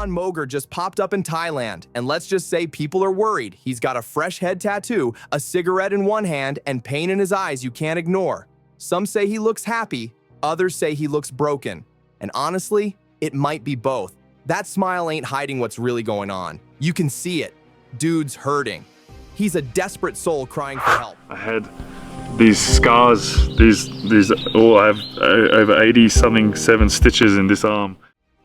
Moger just popped up in Thailand, and let's just say people are worried. He's got a fresh head tattoo, a cigarette in one hand, and pain in his eyes you can't ignore. Some say he looks happy, others say he looks broken. And honestly, it might be both. That smile ain't hiding what's really going on. You can see it. Dude's hurting. He's a desperate soul crying for help. I had these scars, I have over 80-something 7 stitches in this arm.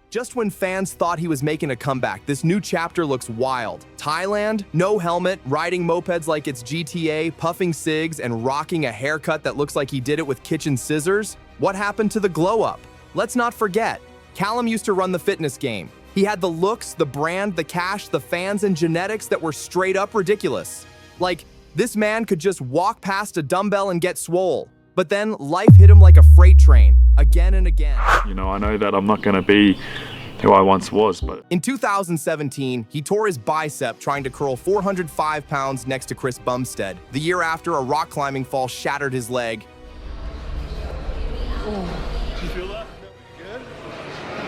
Just when fans thought he was making a comeback, this new chapter looks wild. Thailand, no helmet, riding mopeds like it's GTA, puffing cigs, and rocking a haircut that looks like he did it with kitchen scissors. What happened to the glow-up? Let's not forget, Callum used to run the fitness game. He had the looks, the brand, the cash, the fans, and genetics that were straight up ridiculous. Like, this man could just walk past a dumbbell and get swole. But then life hit him like a freight train, again and again. You know, I know that I'm not going to be who I once was, but... In 2017, he tore his bicep trying to curl 405 pounds next to Chris Bumstead. The year after, a rock climbing fall shattered his leg. Oh, did you feel that? Good?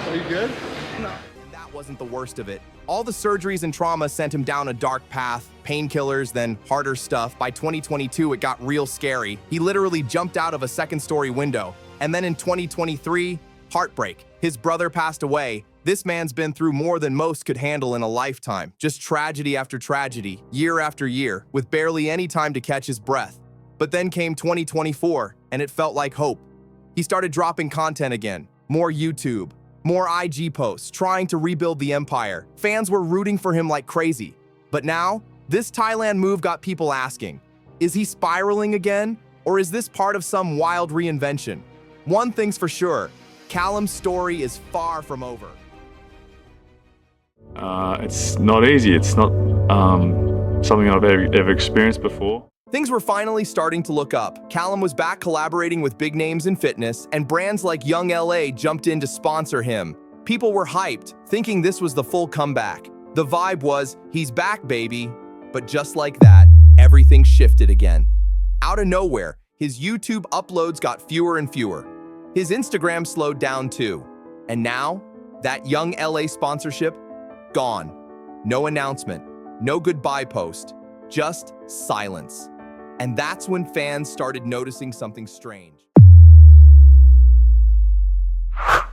Are you good? No. And that wasn't the worst of it. All the surgeries and trauma sent him down a dark path, painkillers, then harder stuff. By 2022, it got real scary. He literally jumped out of a second-story window. And then in 2023, heartbreak. His brother passed away. This man's been through more than most could handle in a lifetime. Just tragedy after tragedy, year after year, with barely any time to catch his breath. But then came 2024, and it felt like hope. He started dropping content again. More YouTube, more IG posts, trying to rebuild the empire. Fans were rooting for him like crazy. But now, this Thailand move got people asking, is he spiraling again? Or is this part of some wild reinvention? One thing's for sure, Callum's story is far from over. It's not easy. It's not something I've ever experienced before. Things were finally starting to look up. Callum was back collaborating with big names in fitness, and brands like Young LA jumped in to sponsor him. People were hyped, thinking this was the full comeback. The vibe was, he's back, baby. But just like that, everything shifted again. Out of nowhere, his YouTube uploads got fewer and fewer. His Instagram slowed down too. And now, that Young LA sponsorship, gone. No announcement, no goodbye post, just silence. And that's when fans started noticing something strange.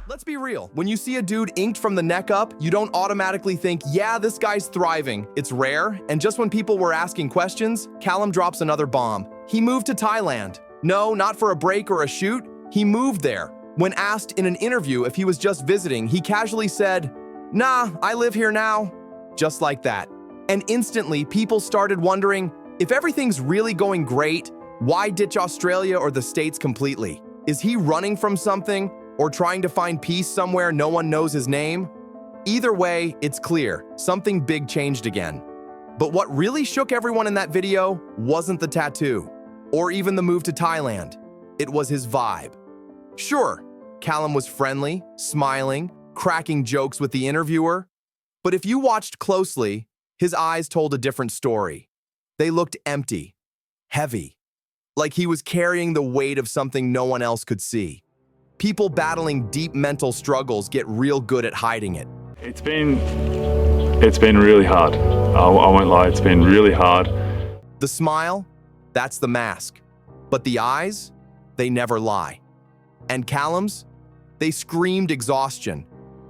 Let's be real, when you see a dude inked from the neck up, you don't automatically think, yeah, this guy's thriving. It's rare, and just when people were asking questions, Callum drops another bomb. He moved to Thailand. No, not for a break or a shoot, he moved there. When asked in an interview if he was just visiting, he casually said, nah, I live here now. Just like that. And instantly, people started wondering, if everything's really going great, why ditch Australia or the States completely? Is he running from something or trying to find peace somewhere no one knows his name? Either way, it's clear, something big changed again. But what really shook everyone in that video wasn't the tattoo or even the move to Thailand. It was his vibe. Sure, Callum was friendly, smiling, cracking jokes with the interviewer. But if you watched closely, his eyes told a different story. They looked empty, heavy, like he was carrying the weight of something no one else could see. People battling deep mental struggles get real good at hiding it. It's been really hard. I won't lie, it's been really hard. The smile, that's the mask. But the eyes, they never lie. And Callum's, they screamed exhaustion.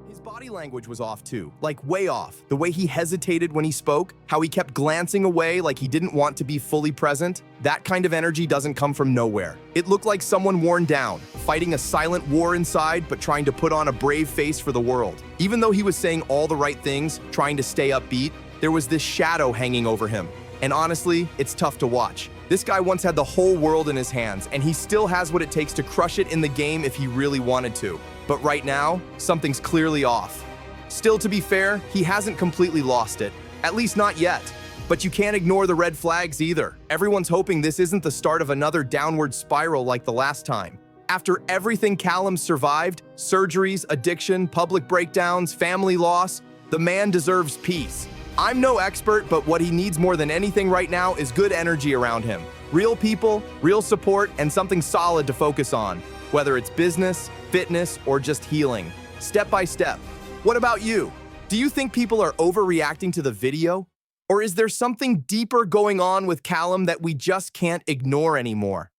His body language was off too, like way off. The way he hesitated when he spoke, how he kept glancing away like he didn't want to be fully present, that kind of energy doesn't come from nowhere. It looked like someone worn down, fighting a silent war inside, but trying to put on a brave face for the world. Even though he was saying all the right things, trying to stay upbeat, there was this shadow hanging over him. And honestly, it's tough to watch. This guy once had the whole world in his hands, and he still has what it takes to crush it in the game if he really wanted to. But right now, something's clearly off. Still, to be fair, he hasn't completely lost it. At least not yet. But you can't ignore the red flags either. Everyone's hoping this isn't the start of another downward spiral like the last time. After everything Callum survived, surgeries, addiction, public breakdowns, family loss, the man deserves peace. I'm no expert, but what he needs more than anything right now is good energy around him. Real people, real support, and something solid to focus on. Whether it's business, fitness, or just healing. Step by step. What about you? Do you think people are overreacting to the video? Or is there something deeper going on with Callum that we just can't ignore anymore?